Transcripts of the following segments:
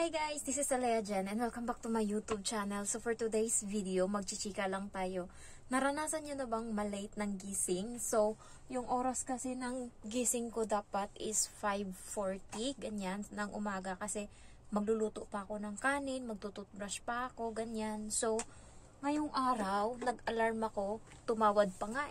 Hi guys, this is Alea Jen and welcome back to my YouTube channel. So for today's video, magchichika lang tayo. Naranasan nyo na bang malate ng gising? So, yung oras kasi ng gising ko dapat is 5:40, ganyan, ng umaga. Kasi magluluto pa ako ng kanin, magtututbrush pa ako, ganyan. So, ngayong araw, nag-alarm ako, tumawad pa nga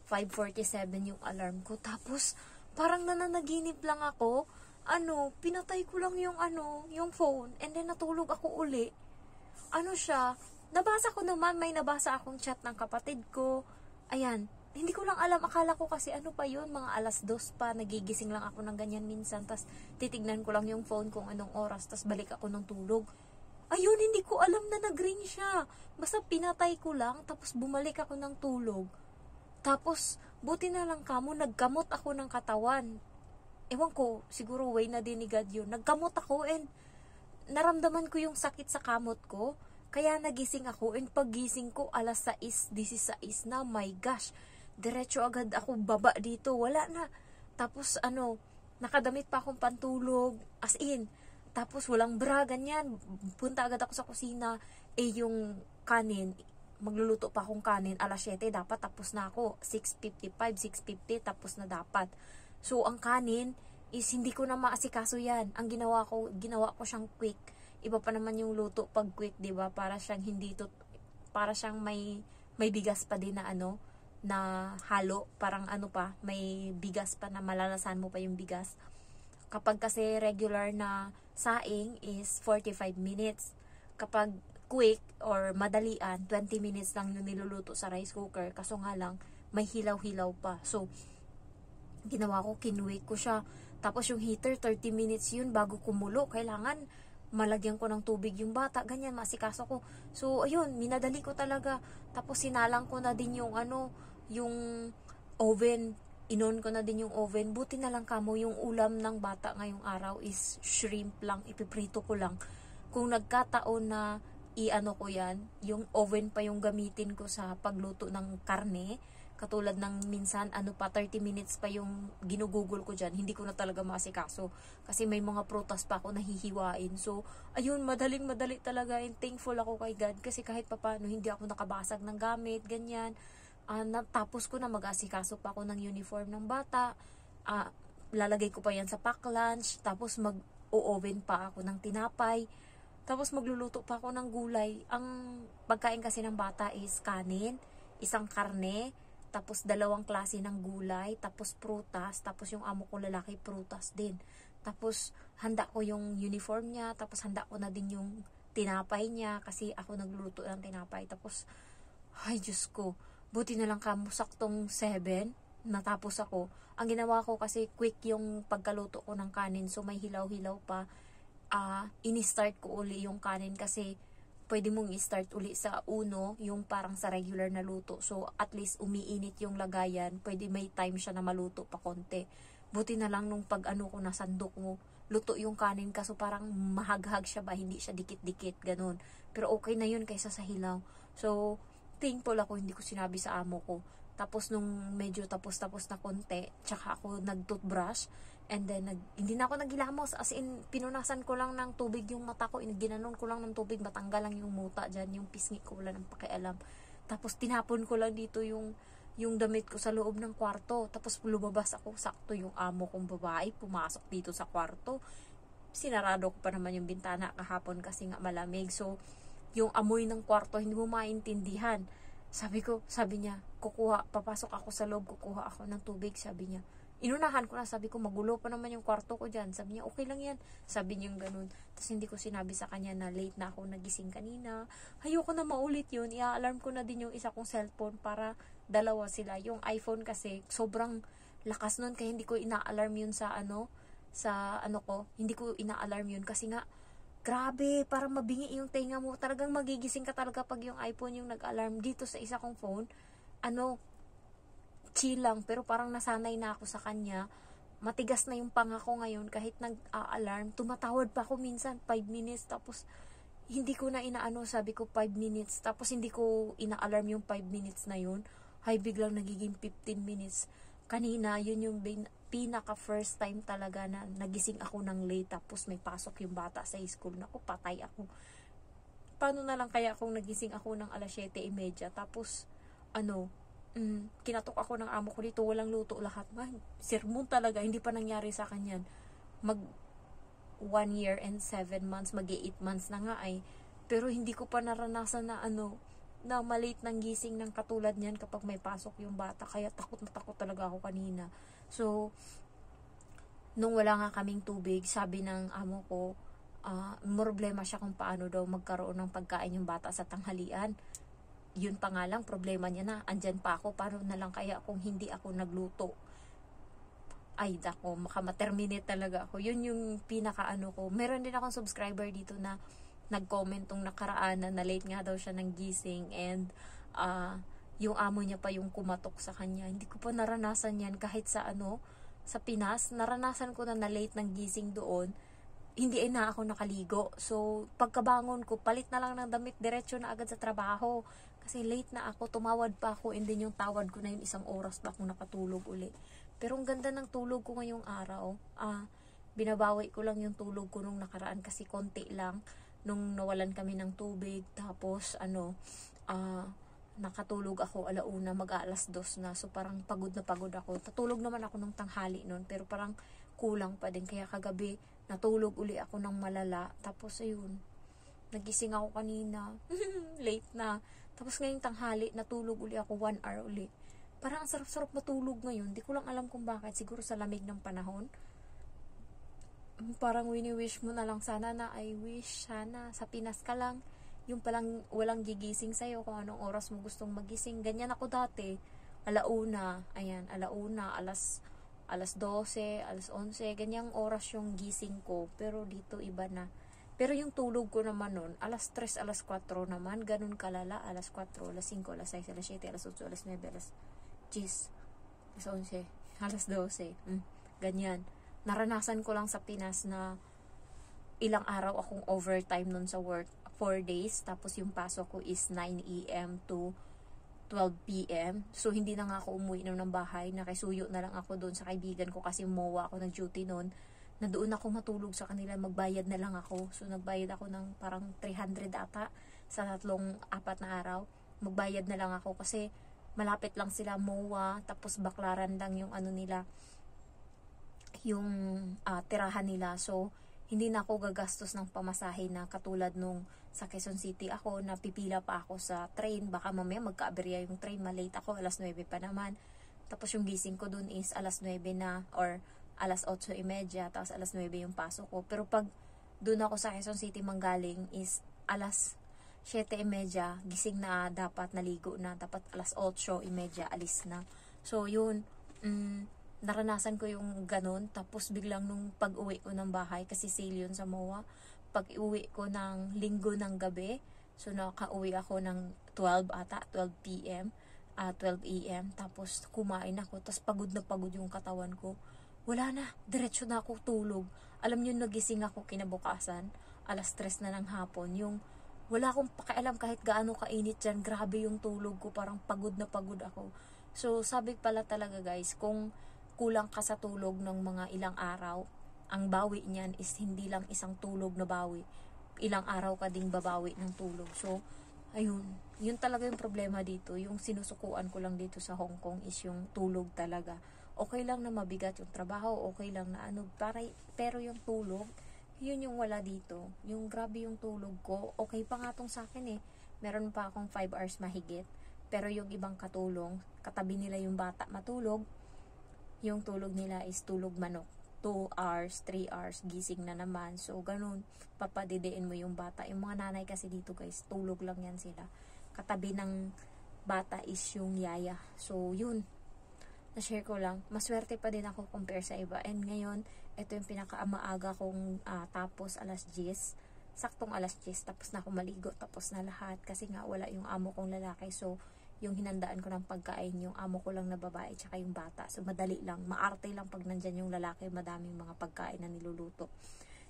5:47 yung alarm ko. Tapos, parang nananaginip lang ako. Pinatay ko lang yung phone, and then natulog ako uli. Nabasa ko naman, may nabasa akong chat ng kapatid ko. Ayan, hindi ko lang alam, akala ko kasi pa yun, mga 2:00 pa, nagigising lang ako ng ganyan minsan, tas titignan ko lang yung phone kung anong oras, tas balik ako ng tulog. Ayun, hindi ko alam na nag-ring siya. Basta pinatay ko lang, tapos bumalik ako ng tulog. Tapos, buti na lang nagkamot ako ng katawan. Ewan ko, siguro way na din ni God yun. Nagkamot ako and naramdaman ko yung sakit sa kamot ko. Kaya nagising ako and paggising ko 6:16 na, my gosh. Diretso agad ako baba dito, wala na. Tapos nakadamit pa akong pantulog, as in. Tapos walang bra, ganyan. Punta agad ako sa kusina. Yung kanin, magluluto pa akong kanin, 7:00 dapat tapos na ako. 6:55, 6:50 tapos na dapat. So, ang kanin is hindi ko na maasikaso yan. Ang ginawa ko siyang quick. Iba pa naman yung luto pag quick, 'di ba? Para siyang may bigas pa din na halo, parang may bigas pa na malalasan mo pa yung bigas. Kapag kasi regular na saing is 45 minutes. Kapag quick or madalian, 20 minutes lang yung niluluto sa rice cooker. Kaso nga lang, may hilaw-hilaw pa. So, ginawa ko, kinwake ko siya. Tapos yung heater, 30 minutes yun bago kumulo. Kailangan malagyan ko ng tubig yung bata. Ganyan, masikaso ko. So, ayun, minadali ko talaga. Tapos sinalang ko na din yung yung oven. Inon ko na din yung oven. Buti na lang yung ulam ng bata ngayong araw is shrimp lang. Ipiprito ko lang. Kung nagkataon na ko yan, yung oven pa yung gamitin ko sa pagluto ng karne. Katulad ng minsan, 30 minutes pa yung ginugugol ko dyan. Hindi ko na talaga masikaso. Kasi may mga prutas pa ako nahihiwain. So, ayun, madaling-madali talaga. And thankful ako kay God. Kasi kahit papano, hindi ako nakabasag ng gamit, ganyan. Tapos ko na mag-asikaso pa ako ng uniform ng bata. Lalagay ko pa yan sa pack lunch. Tapos mag-o-oven pa ako ng tinapay. Tapos magluluto pa ako ng gulay. Ang pagkain kasi ng bata is kanin, isang karne, tapos 2 klase ng gulay, tapos prutas, tapos yung amo ko lalaki prutas din. Tapos handa ko yung uniform niya, tapos handa ko na din yung tinapay niya kasi ako nagluluto ng tinapay. Tapos, ay Diyos ko, buti na lang saktong 7, natapos ako. Ang ginawa ko kasi quick yung pagkaluto ko ng kanin, so may hilaw-hilaw pa. Ini-start ko uli yung kanin kasi pwede mong i-start uli sa yung parang sa regular na luto. So, at least umiinit yung lagayan. Pwede may time siya na maluto pa konti. Buti na lang nung pag ko nasandok mo, luto yung kanin kaso parang mahaghag siya ba, hindi siya dikit-dikit, ganun. Pero okay na yun kaysa sa hilaw. So, thankful ako, hindi ko sinabi sa amo ko. Tapos nung medyo tapos na konti, tsaka ako nag-toothbrush. And then, hindi na ako naghilamos. As in, pinunasan ko lang ng tubig yung mata ko. Ginanon ko lang ng tubig, matanggal lang yung muta dyan. Yung pisngi ko, wala ng pakialam. Tapos, tinapon ko lang dito yung damit ko sa loob ng kwarto. Tapos, lumabas ako. Sakto yung amo kong babae. Pumasok dito sa kwarto. Sinarado ko pa naman yung bintana kahapon kasi nga malamig. So, yung amoy ng kwarto, hindi mo maintindihan. Sabi niya, papasok ako sa loob, kukuha ako ng tubig, sabi niya. Inunahan ko na, sabi ko, magulo pa naman yung kwarto ko dyan. Sabi niya, okay lang yan. Sabi niya yung ganun. Tapos hindi ko sinabi sa kanya na late na ako nagising kanina. Ayoko na maulit yun. I-alarm ko na din yung isa kong cellphone para 2 sila. Yung iPhone kasi, sobrang lakas nun. Kaya hindi ko ina-alarm yun sa ko. Hindi ko ina-alarm yun kasi nga, grabe, parang mabingi yung tenga mo. Talagang magigising ka talaga pag yung iPhone yung nag-alarm. Dito sa isa kong phone, chill lang, pero parang nasanay na ako sa kanya. Matigas na yung panga ko ngayon, kahit nag-alarm, tumatawad pa ako minsan, 5 minutes, tapos hindi ko na sabi ko 5 minutes, tapos hindi ko ina-alarm yung 5 minutes na yun, biglang nagiging 15 minutes. Kanina, yun yung pinaka first time talaga na nagising ako ng late tapos may pasok yung bata sa school. Naku, patay ako. Paano na lang kaya kung nagising ako ng alas 7:30 tapos kinatok ako ng amo ko dito, walang luto lahat. Man, sermon talaga, hindi pa nangyari sa akin yan. Mag 1 year and 7 months, mag 8 months na nga ay. Pero hindi ko pa naranasan na na malate ng gising ng katulad niyan kapag may pasok yung bata. Kaya takot na takot talaga ako kanina. So, nung wala nga kaming tubig, sabi ng amo ko, problema siya kung paano daw magkaroon ng pagkain yung bata sa tanghalian. Yun pa nga lang, problema niya na. Andyan pa ako, paano na lang kaya kung hindi ako nagluto? Ay, dako, makamaterminate talaga ako. Yun yung pinaka ko. Meron din akong subscriber dito na nag-comment tong nakaraan na late nga daw siya ng gising and yung amo niya pa yung kumatok sa kanya. Hindi ko pa naranasan yan kahit sa sa Pinas. Naranasan ko na late ng gising doon. Hindi na ako nakaligo. So, pagkabangon ko, palit na lang ng damit, diretso na agad sa trabaho. Kasi late na ako, tumawad pa ako, and then yung tawad ko na yun, 1 oras pa akong nakatulog uli. Pero ang ganda ng tulog ko ngayong araw. Binabawi ko lang yung tulog ko nung nakaraan kasi konti lang. Nung nawalan kami ng tubig, tapos nakatulog ako 1:00, mag-aalas 2 na. So parang pagod na pagod ako. Tatulog naman ako nung tanghali noon, pero parang kulang pa din. Kaya kagabi, natulog uli ako ng malala. Tapos ayun, nagising ako kanina. Late na. Tapos ngayong tanghali, natulog uli ako 1 hour uli. Parang ang sarap-sarap matulog ngayon. Di ko lang alam kung bakit. Siguro sa lamig ng panahon. Parang wini-wish mo na lang sana na I wish sana sa Pinas ka lang. Yung palang walang gigising sa'yo kung anong oras mo gustong magising. Ganyan ako dati. 1:00, ayan, 1:00, alas 12, alas 11, ganyang oras yung gising ko. Pero dito iba na. Pero yung tulog ko naman nun, alas 3, alas 4 naman, ganun kalala, alas 4, alas 5, alas 6, alas 7, alas 8, alas 9, alas 10, alas 11, alas 12, ganyan. Naranasan ko lang sa Pinas na ilang araw akong overtime nun sa work, 4 days, tapos yung pasok ko is 9 AM to 12 PM. So, hindi na nga ako umuwi ng bahay. Nakisuyo na lang ako doon sa kaibigan ko kasi MOA ako nag-duty noon. Na doon ako matulog sa kanila. Magbayad na lang ako. So, nagbayad ako ng parang 300 ata sa 3-4 na araw. Magbayad na lang ako kasi malapit lang sila MOA. Tapos, Baklaran lang yung nila, yung tirahan nila. So, hindi na ako gagastos ng pamasahe na katulad nung sa Quezon City ako, na pipila pa ako sa train, baka mamaya magkaaberya yung train, malate ako, alas 9 pa naman. Tapos yung gising ko dun is alas 9 na, or alas 8:30, tapos alas 9 yung pasok ko. Pero pag dun ako sa Quezon City manggaling is alas 7:30, gising na dapat, naligo na, dapat alas 8:30, alis na. So yun, naranasan ko yung ganun. Tapos biglang nung pag-uwi ko ng bahay, kasi sale yun sa MOA, pag-uwi ko ng linggo ng gabi, so nakauwi ako ng 12 PM, 12 AM, tapos kumain ako, tapos pagod na pagod yung katawan ko. Wala na, diretso na ako tulog. Alam nyo, nagising ako kinabukasan, alas 3 na ng hapon, yung wala akong pakialam kahit gaano kainit dyan, grabe yung tulog ko, parang pagod na pagod ako. So, sabi pala talaga guys, kung kulang ka sa tulog ng mga ilang araw, ang bawi niyan is hindi lang isang tulog na bawi. Ilang araw ka ding babawi ng tulog. So, ayun. Yun talaga yung problema dito. Yung sinusukuan ko lang dito sa Hong Kong is yung tulog talaga. Okay lang na mabigat yung trabaho, okay lang na pero yung tulog, yun yung wala dito. Yung grabe yung tulog ko, okay pa nga tong sa akin eh. Meron pa akong 5 hours mahigit. Pero yung ibang katulong, katabi nila yung bata matulog, yung tulog nila is tulog manok. 2 hours, 3 hours, gising na naman. So, ganun, papadidiin mo yung bata. Yung mga nanay kasi dito guys, tulog lang yan sila. Katabi ng bata is yung yaya. So, yun. Na-share ko lang. Maswerte pa din ako compare sa iba. And ngayon, ito yung pinaka-maaga kong tapos alas 10. Saktong alas 10. Tapos na ako maligo. Tapos na lahat. Kasi nga, wala yung amo kong lalaki. So, yung hinandaan ko ng pagkain, yung amo ko lang na babae, tsaka yung bata. So, madali lang. Maarte lang pag nandyan yung lalaki, madaming mga pagkain na niluluto.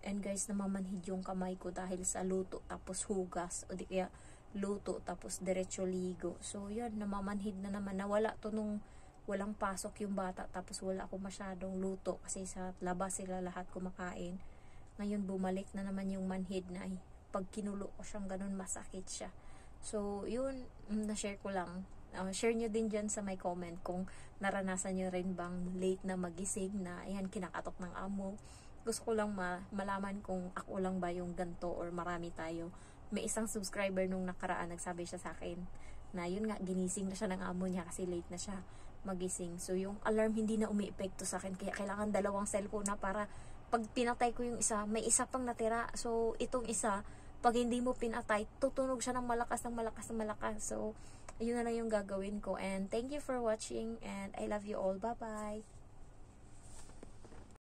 And guys, namamanhid yung kamay ko dahil sa luto, tapos hugas, o di kaya luto, tapos diretso ligo. So, yun, namamanhid na naman. Nawala to nung walang pasok yung bata, tapos wala ako masyadong luto kasi sa labas sila lahat kumakain. Ngayon bumalik na naman yung manhid na pag kinulo ko siyang ganun masakit siya. So yun, na-share ko lang. Share nyo din dyan sa may comment kung naranasan nyo rin bang late na magising na ayan kinakatok ng amo. Gusto ko lang malaman kung ako lang ba yung ganto or marami tayo. May isang subscriber nung nakaraan nagsabi siya sa akin na yun nga, ginising na siya ng amo niya kasi late na siya magising. So yung alarm hindi na umiepekto sa akin, kaya kailangan dalawang cellphone na para pag pinatay ko yung isa, may isa pang natira. So itong isa, pag hindi mo pinatay, tutunog siya ng malakas ng malakas ng malakas. So yun na lang yung gagawin ko. And thank you for watching and I love you all. Bye bye.